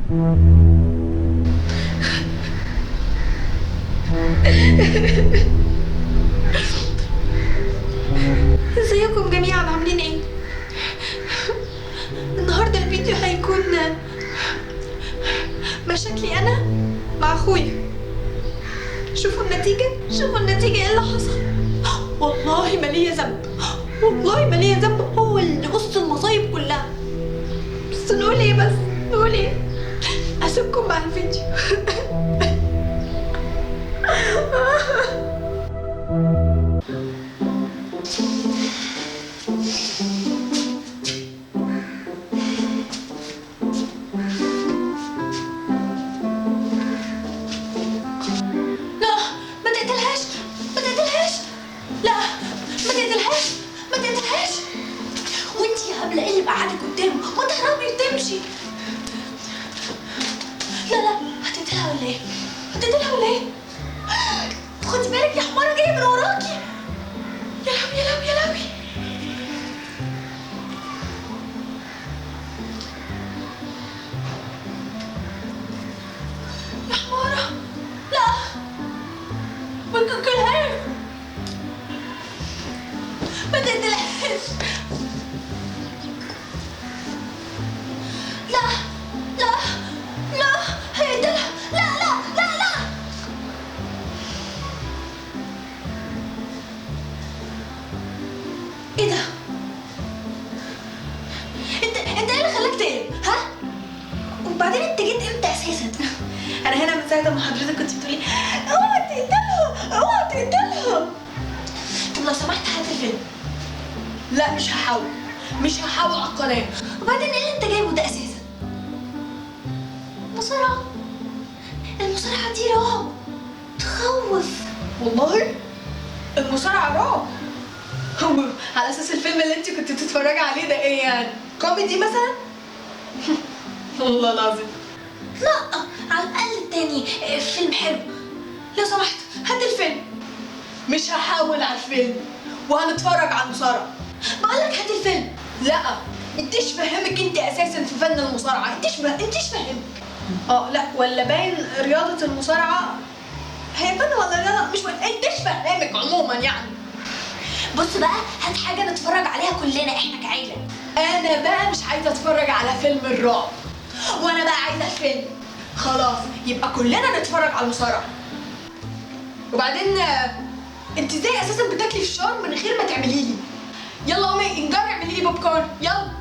ازيكم جميعا، عاملين ايه؟ النهارده الفيديو هيكون مشاكلي انا مع اخويا. شوفوا النتيجة، شوفوا النتيجة ايه اللي حصل. والله ما ليا ذنب، والله ما ليا ذنب، هو اللي قص المصايب كلها. بس نقول ايه، بس نقول ايه؟ اسيبكم مع الفيديو. ايه اللي بقعدك قدامه؟ ما تهربي وتمشي. لا هتقتلها ولا ايه؟ هتقتلها ولا ايه؟ خدي بالك يا حمارة جاية من وراكي. يا لهوي يا لهوي يا لهوي. يا حمارة لا ما تاكلهاش، ما تقتلهاش. لا هيقتلها. لا ايه ده؟ انت ايه اللي خلاك تقلب؟ ها؟ وبعدين انت جيت امتى اساسا؟ انا هنا من ساعه ما حضرتك كنت بتقولي اوعى تقتلها اوعى تقتلها. طب لو سمحت هات الفيلم. لا مش هحاول على القناه. وبعدين ايه اللي انت جايبه ده اساسا؟ مصارعة. المصارعة دي رعب، تخوف. والله المصارعة رعب؟ هو على اساس الفيلم اللي انت كنت بتتفرجي عليه ده ايه يعني؟ كوميدي مثلا؟ والله العظيم لا، على الاقل التاني فيلم حلو. لو سمحت هات الفيلم. مش هحاول على الفيلم وهنتفرج على المصارعة. بقولك هات الفيلم. لا انتش فاهمك انت اساسا في فن المصارعة، انتش فاهمك. لا ولا باين رياضة المصارعة هي فن ولا رياضة؟ مش انتش فاهمك عموما يعني. بص بقى هات حاجة نتفرج عليها كلنا احنا كعيلة. انا بقى مش عايزة اتفرج على فيلم الرعب، وانا بقى عايزة الفيلم. خلاص يبقى كلنا نتفرج على المصارعة. وبعدين انت ازاي اساسا بتاكلي فشار من غير ما تعملي لي؟ يلا قومي انجري اعملي لي بوب كورن يلا.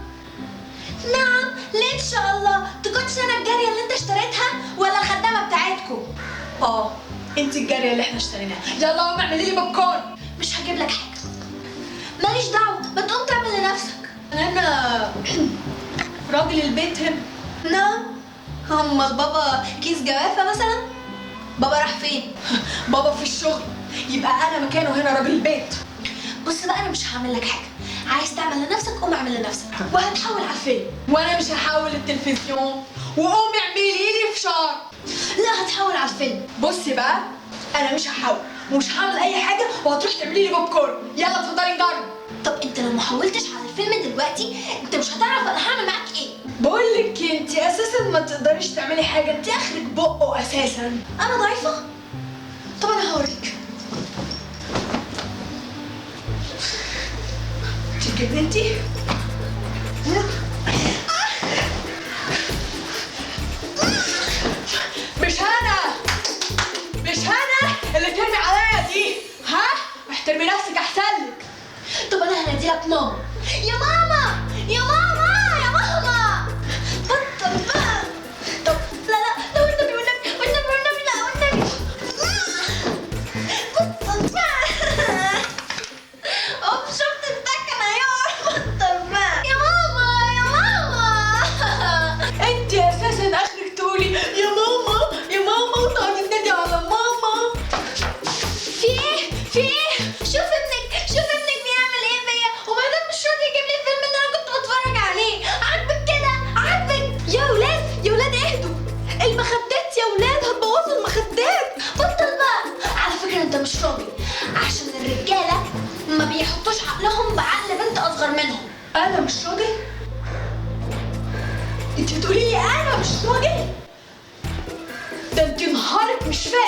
نعم ليه ان شاء الله؟ تكونش انا الجاريه اللي انت اشتريتها ولا الخدامه بتاعتكم؟ انت الجاريه اللي احنا اشتريناها. يلا قومي اعملي لي بوب كورن. مش هجيب لك حاجه، ماليش دعوه، ما تقوم تعمل لنفسك. انا راجل البيت هنا. نعم امال بابا كيس جوافه مثلا؟ بابا راح فين؟ بابا في الشغل، يبقى انا مكانه هنا راجل البيت. بص بقى انا مش هعمل لك حاجه، عايز تعمل لنفسك قوم اعمل لنفسك، وهتحول على الفيلم. وانا مش هحول التلفزيون، وقومي اعملي لي فشار. لا هتحول على الفيلم. بصي بقى انا مش هحول ومش هعمل اي حاجه، وهتروح تعملي لي بوب كورن. يلا اتفضلي نجرب. طب انت لو ما حولتش على الفيلم دلوقتي انت مش هتعرف انا هعمل معاك ايه. بقول لك انت اساسا ما تقدريش تعملي حاجه، انت اخرك بقه اساسا. انا ضعيفه؟ طب انا هوريك. اتجننتي؟ مش انا اللي ترمي عليا دي، ها؟ احترمي نفسك احسن لك. طب انا هنادي لك ماما. يا ماما يا ماما يا ماما بطل بقى. طب لا والنبي لا والنبي بطل بقى. شفت السكنة يا بطل بقى. يا ماما انت اساسا اخرك تقولي يا ماما وتقعدي تنادي على ماما. في ايه شوف ابنك بيعمل ايه فيا، وبعدين مش راضي يجيب لي الفيلم اللي انا كنت بتفرج عليه. عاجبك كده؟ عاجبك؟ يا ولاد اهدوا المخدات يا ولاد، هتبوظوا المخدات. بطل بقى. على فكرة انت مش راجل، عشان الرجالة ما بيحطوش عقلهم بعقل بنت اصغر منهم. انا مش راجل؟ انت بتقولي لي انا مش راجل؟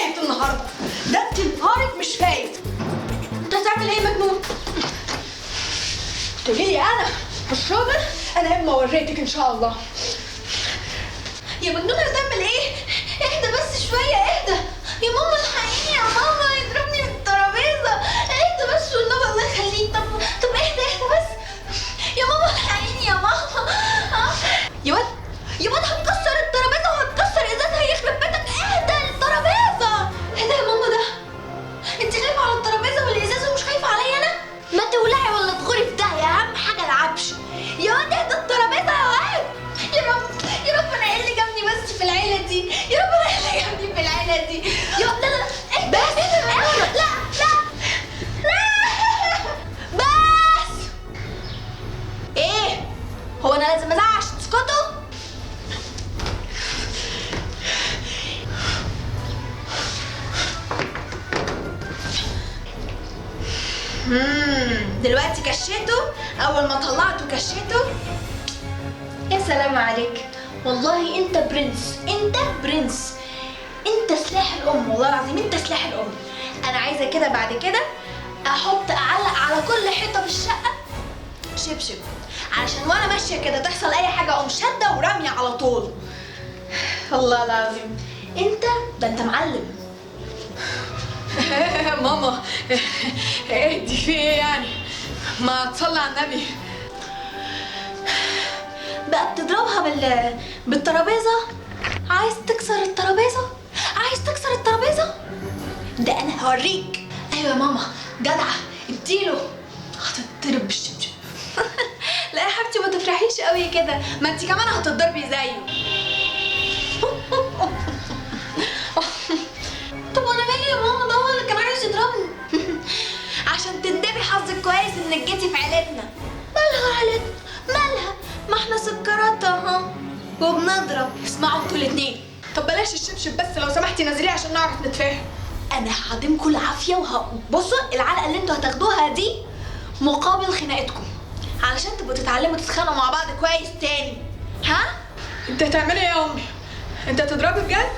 فايت النهارده، ده انت نهارك مش فايت. انت هتعمل ايه يا مجنون؟ تقولي لي انا مش راجل؟ انا اما وريتك ان شاء الله. يا مجنون هتعمل ايه؟ اهدى بس شويه، اهدى يا ماما، الحقيني يا ماما، يضربني من الترابيزه. اهدى بس والنبي الله يخليك. طب اهدى بس يا ماما، الحقيني يا ماما. يا واد هتكسر الترابيزه وهتكسر ازاز، هيخرب بيتك. اهدى الترابيزه، اهدى يا ماما. ده انت خايفه على الترابيزه والازاز ومش خايفه عليا انا؟ ما تولعي ولا تغوري في داهيه، اهم حاجه العبش. يا واد اهدى الترابيزه يا واد. يا رب انا ايه اللي جابني بس في العيله دي؟ يا رب انا ايه اللي جابني في العيله دي؟ يا لا بس بس ايه؟ هو انا لازم ازعق عشان تسكتوا؟ دلوقتي كشيته. اول ما طلعته كشيته. يا سلام عليك، والله انت برنس، انت برنس، انت سلاح الام، والله العظيم انت سلاح الام. انا عايزه كده بعد كده اعلق على كل حيطه في الشقه شبشب، علشان وانا ماشيه كده تحصل اي حاجه اقوم شاده وراميه على طول. والله العظيم ده انت معلم. ماما اهدي، في ايه يعني؟ ما تصلي على النبي. بقى بتضربها بالترابيزه؟ عايز تكسر الترابيزه؟ عايز تكسر الترابيزه؟ ده انا هوريك. ايوه يا ماما، جدعه، اديله. هتتضرب بالشبشب. لا يا حبيبتي ما تفرحيش قوي كده، ما انت كمان هتتضربي زيه. طب وانا مالي يا ماما؟ ده هو اللي كان عايز يضربني. عشان تندبي حظك كويس انك جيتي في عيلتنا. مالها عيلتنا؟ مالها؟ ما احنا سكرات اهو وبنضرب. اسمعوا انتوا الاتنين، طب بلاش الشبشب بس لو سمحتي، نزليه عشان نعرف نتفاهم. انا هعدمكم العافيه بصوا العلقه اللي انتوا هتاخدوها دي مقابل خناقتكم، علشان تبقوا تتعلموا تتخانقوا مع بعض كويس تاني. ها؟ انت هتعملي ايه يا امي؟ انت هتضربي بجد؟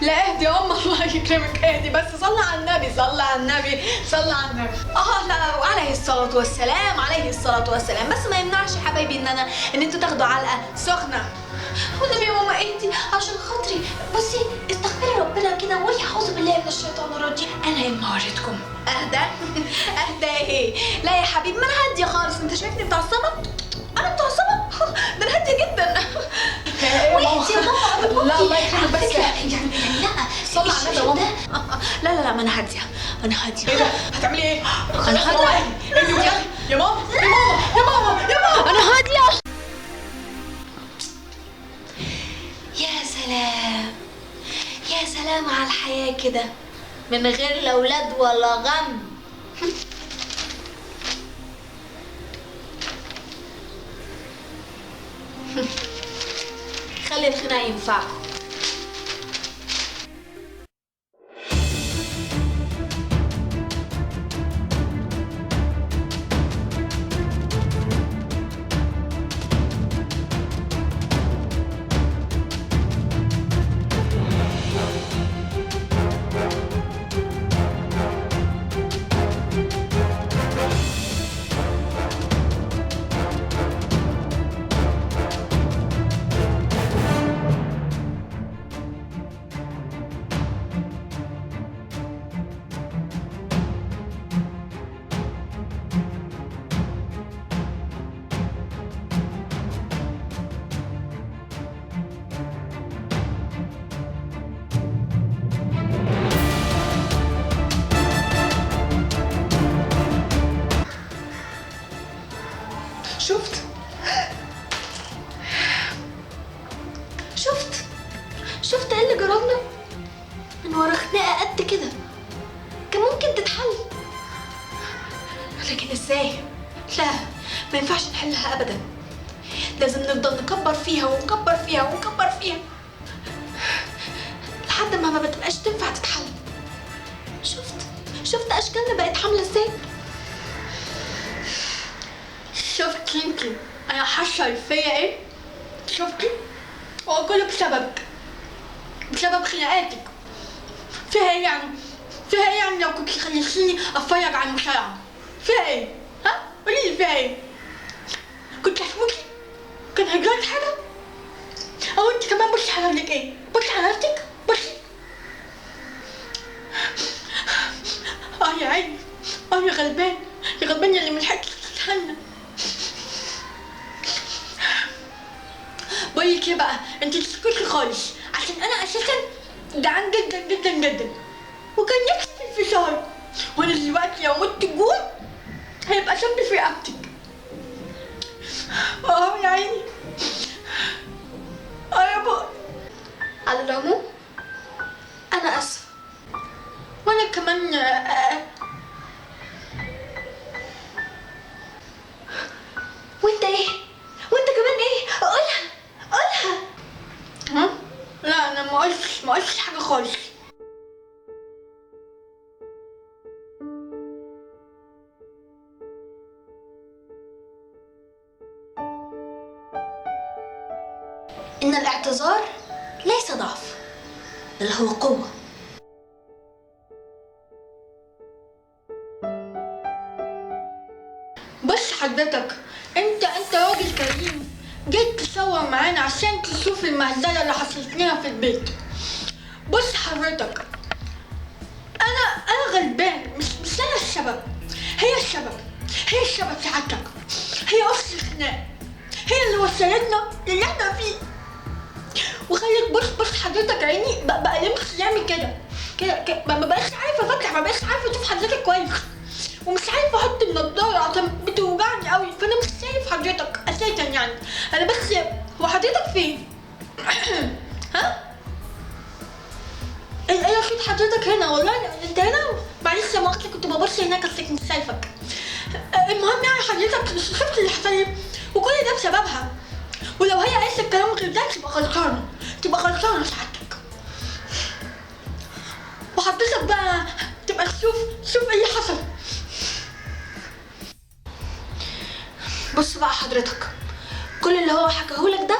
لا اهدي يا ام، الله يكرمك اهدي بس. صلي على النبي، صلي على النبي، صلي على النبي. لا، عليه الصلاه والسلام، عليه الصلاه والسلام. بس ما يمنعش يا حبايبي ان انتوا تاخدوا علقه سخنه. والنبي يا ماما اهدي عشان خاطري. بصي استغفري ربنا كده وقولي اعوذ بالله من الشيطان الرجيم. انا يما وريتكم اهدى. اهدى ايه؟ لا يا حبيبي، ما انا هاديه خالص. انت شايفني متعصبه؟ انا متعصبه؟ ده انا هاديه جدا. وانت يا ماما لا الله يكرمك بس يعني لا صلي على النبي يا ماما. لا ما انا هاديه، انا هاديه. ايه ده؟ هتعملي ايه؟ انا هاديه. يا ماما يا ماما يا ماما يا ماما، انا هاديه. يا سلام، يا سلام على الحياه كده من غير لا اولاد ولا غم. خلي الخناق ينفعكم. شفت ايه اللي جرالنا؟ من ورا خناقه قد كده كان ممكن تتحل، لكن ازاي؟ لا، ما ينفعش نحلها ابدا. لازم نفضل نكبر فيها ونكبر فيها ونكبر فيها لحد ما بتبقاش تنفع تتحل. شفت اشكالنا بقت عامله ازاي؟ شفت يمكن انا حاسه فيا ايه؟ شفتي؟ هو كله بسبب خناقاتك. فيها ايه يعني؟ فيها ايه يعني لو كنت خليتيني اتفرج على المصارعة؟ فيها ايه؟ ها؟ قولي لي فيها ايه؟ كنت هتموتي؟ كان هيجرالك حاجة؟ أو أنت كمان بصي على رجلك إيه؟ بصي على نفسك؟ بصي. يا عيني، يا غلبان، يا غلبان اللي ملحقتش تستنى. بقولك ايه بقى، انت تسكتي خالص عشان انا اساسا جعان جدا جدا جدا وكان نفسي في الفشار، وانا دلوقتي لو مت جوع هيبقى ذنبي في رقبتك. يا عيني، يا بابا. على العموم انا اسفه. وانا كمان وانت ايه؟ وانت كمان ايه؟ قولها قولها. ها؟ لا انا ما قلتش حاجه خالص. ان الاعتذار ليس ضعف بل هو قوه. بص حضرتك، انت راجل كريم جيت تصور معانا عشان تشوف المهزله اللي حصلت لنا في البيت. بص حضرتك، انا غلبان، مش انا السبب، هي السبب سعادتك، هي اصل الخناق، هي اللي وصلتنا للي احنا فيه وخلت. بص حضرتك، عيني بقى ليه خيامي كده ما بقاش عارفه افتح، ما بقاش عارفه اشوف حضرتك كويس، ومش عارفه احط النضاره عشان بتوجعني قوي، فانا مش شايف حضرتك اساسا يعني. انا بس، هو حضرتك فين؟ ها؟ ايه اكيد حضرتك هنا، والله انت هنا. معلش يا مؤاخذة، كنت ببص هناك بس مش شايفك. المهم يعني حضرتك شفت اللي حصل لي وكل ده بسببها، ولو هي قالت الكلام غير ده تبقى غلطانه سعادتك، وحضرتك بقى تبقى تشوف ايه اللي حصل. بص بقى حضرتك، كل اللي هو حكاهولك ده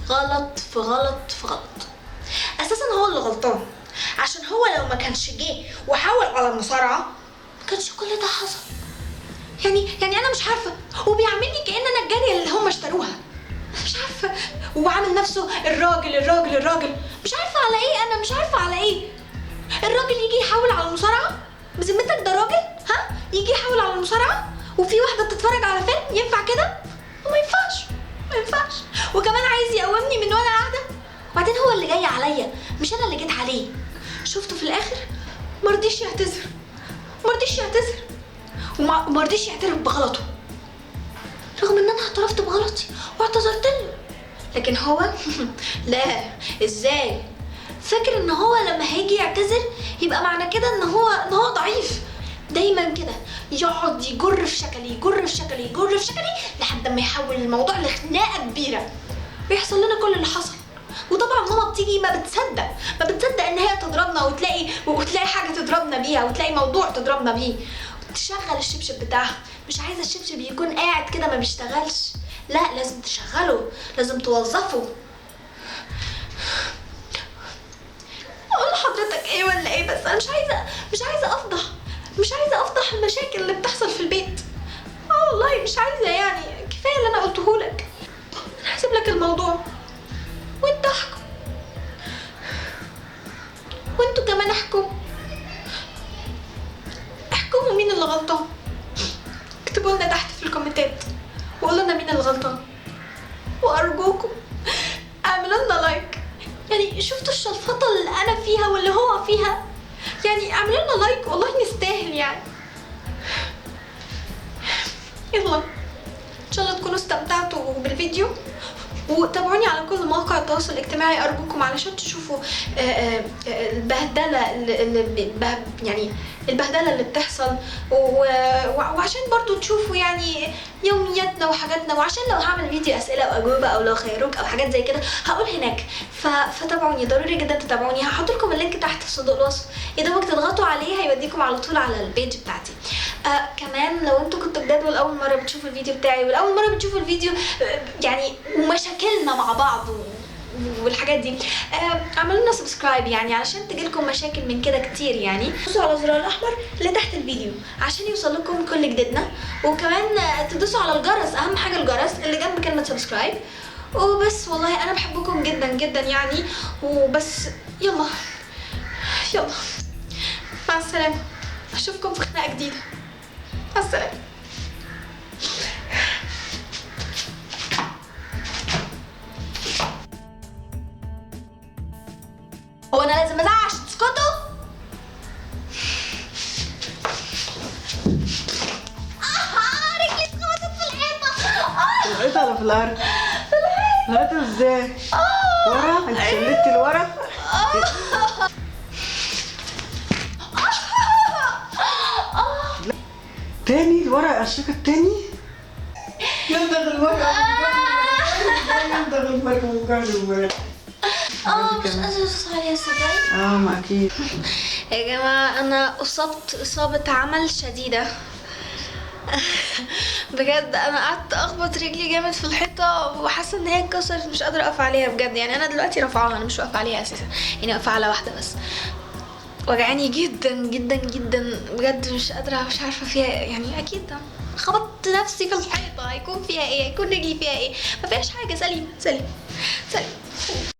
غلط في غلط في غلط. اساسا هو اللي غلطان، عشان هو لو ما كانش جه وحاول على المصارعه ما كانش كل ده حصل. يعني انا مش عارفه، وبيعاملني كأن انا الجاريه اللي هم اشتروها، مش عارفه، وعامل نفسه الراجل. مش عارفه على ايه، انا مش عارفه على ايه. الراجل يجي يحاول على المصارعه؟ بذمتك ده راجل؟ ها؟ يجي يحاول على المصارعه وفي واحده بتتفرج على فيلم؟ ينفع كده؟ ما ينفعش. وكمان عايز يقومني من وانا قاعده. وبعدين هو اللي جاي عليا، مش انا اللي جيت عليه. شفته في الاخر مرضيش يعتذر ومرضيش يعترف بغلطه، رغم ان انا اعترفت بغلطي واعتذرت له. لكن هو لا، ازاي؟ فاكر ان هو لما هيجي يعتذر يبقى معنى كده ان هو ضعيف. دايما كده يقعد يجر في شكلي لحد ما يحول الموضوع لخناقه كبيره. بيحصل لنا كل اللي حصل. وطبعا ماما بتيجي ما بتصدق ان هي تضربنا، وتلاقي حاجه تضربنا بيها، وتلاقي موضوع تضربنا بيه، تشغل الشبشب بتاعها. مش عايزه الشبشب يكون قاعد كده ما بيشتغلش، لا لازم تشغله، لازم توظفه. اقول لحضرتك ايه ولا ايه؟ بس انا مش عايزه افضح المشاكل اللي بتحصل في البيت. والله مش عايزه، يعني كفايه اللي انا قلته لك. انا هسيب لك الموضوع وانت احكم، وانتوا كمان احكموا مين اللي غلطان. اكتبوا لنا تحت في الكومنتات وقولوا لنا مين اللي غلطان، وارجوكم اعملوا لنا لايك. يعني شفتوا الشلفطه اللي انا فيها واللي هو فيها؟ يعني اعملوا لنا لايك، والله نستاهل يعني. يلا ان شاء الله تكونوا استمتعتوا بالفيديو، وتابعوني على كل مواقع التواصل الاجتماعي ارجوكم علشان تشوفوا البهدله اللي بتحصل، وعشان برضو تشوفوا يعني يومياتنا وحاجاتنا، وعشان لو هعمل فيديو اسئله او اجوبه او لو خيروك او حاجات زي كده هقول هناك. فتابعوني، ضروري جدا تتابعوني. هحط لكم اللينك تحت في صندوق الوصف، يا دوبك تضغطوا عليه هيوديكم على طول على البيج بتاعتي. كمان لو انتوا كنتوا جداد والاول مره بتشوفوا الفيديو بتاعي، والاول مره بتشوفوا الفيديو يعني ومشاكلنا مع بعض والحاجات دي. اعملوا لنا سبسكرايب يعني علشان تجيلكم مشاكل من كده كتير يعني. دوسوا على الزرار الاحمر اللي تحت الفيديو عشان يوصل لكم كل جديدنا، وكمان تدوسوا على الجرس، اهم حاجه الجرس اللي جنب كلمه سبسكرايب. وبس والله انا بحبكم جدا جدا يعني. وبس يلا يلا مع السلامه، اشوفكم في خناقه جديده. مع السلامه. هو انا لازم ازعق عشان تسكتوا؟ رجلي اتخبطت في الحيطه. الحيطة ولا في الأرض؟ في الأرض ازاي؟ ورا؟ انت شلتي لورا؟ تاني لورا الشكل التاني؟ يندغ المرة يندغ المرة وقعد مش قادرة ادوس عليها صدقني. ما اكيد. يا جماعة انا اصبت اصابة عمل شديدة. بجد انا قعدت اخبط رجلي جامد في الحيطة وحاسة ان هي اتكسرت، مش قادرة اقف عليها بجد يعني. انا دلوقتي رافعاها، انا مش واقفة عليها اساسا يعني، واقفة على واحدة بس. وجعاني جدا جدا جدا بجد، مش قادرة، مش عارفة فيها يعني. اكيد خبطت نفسي في الحيطة، هيكون فيها ايه؟ هيكون رجلي فيها ايه؟ ما فيهاش حاجة. سليم سليم سليم.